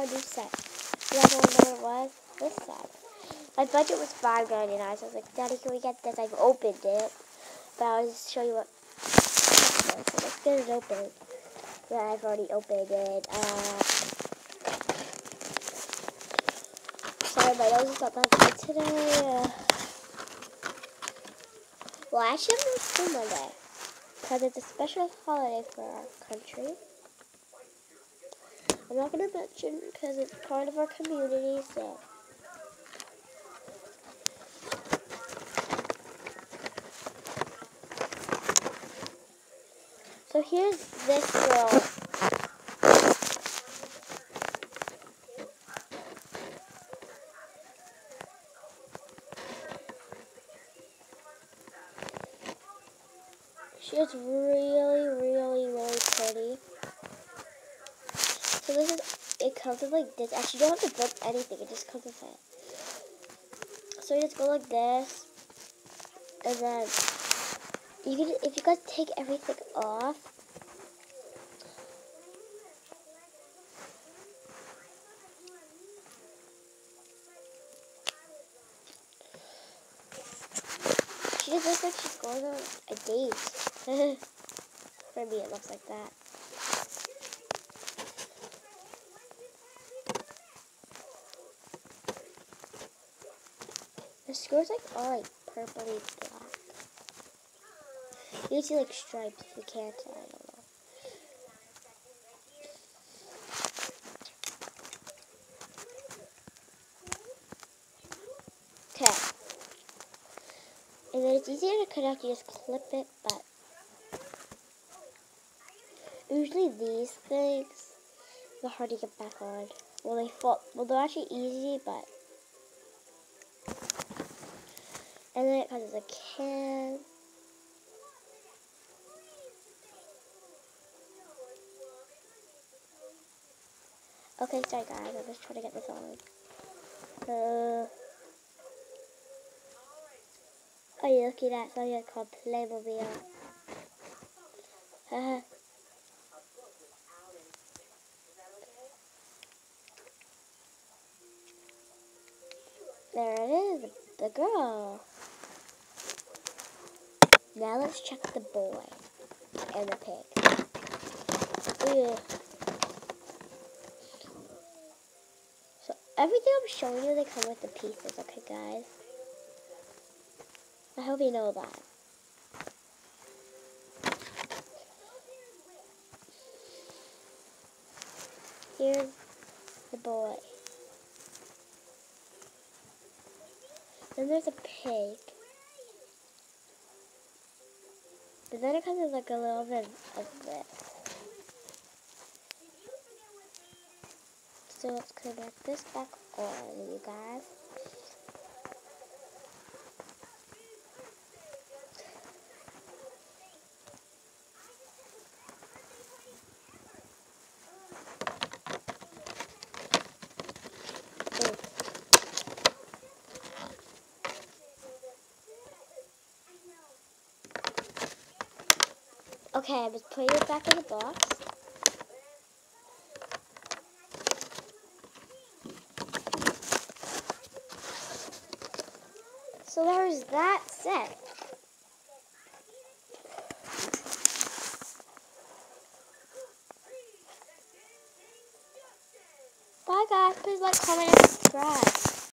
our new set. You guys want to know what it was? This set. My budget was $5.99, so I was like, Daddy, can we get this? I've opened it. But I'll just show you what. So let's get it open. Yeah, I've already opened it. Sorry, my nose is not that good today. Well, actually, I'm going to school Monday. Because it's a special holiday for our country. I'm not going to mention because it's part of our community, so. So here's this girl. She is really pretty. So this is, it comes with like this. Actually, you don't have to build anything. It just comes with it. So you just go like this. And then, if you guys take everything off, she just looks like she's going on a date. For me, it looks like that. The skirt's like all like purpley black. You can see like stripes if you can't, I don't know. Okay. And then it's easier to cut out, you just clip it, but usually these things are hard to get back on. Well, they fall. Well, they're actually easy, but. And then it comes with a can. Okay, sorry guys, I'm just trying to get this on. Oh, you look at that, something called Playmobil. Haha. There it is, the girl. Now let's check the boy and the pig. Ew. So everything I'm showing you, they come with the pieces, okay guys? I hope you know that. Here's the boy. Then there's a pig. But then it comes with like a little bit of this. So let's connect this back on, you guys. Okay, I'm just putting it back in the box. So there's that set. Bye guys, please like, comment, and subscribe.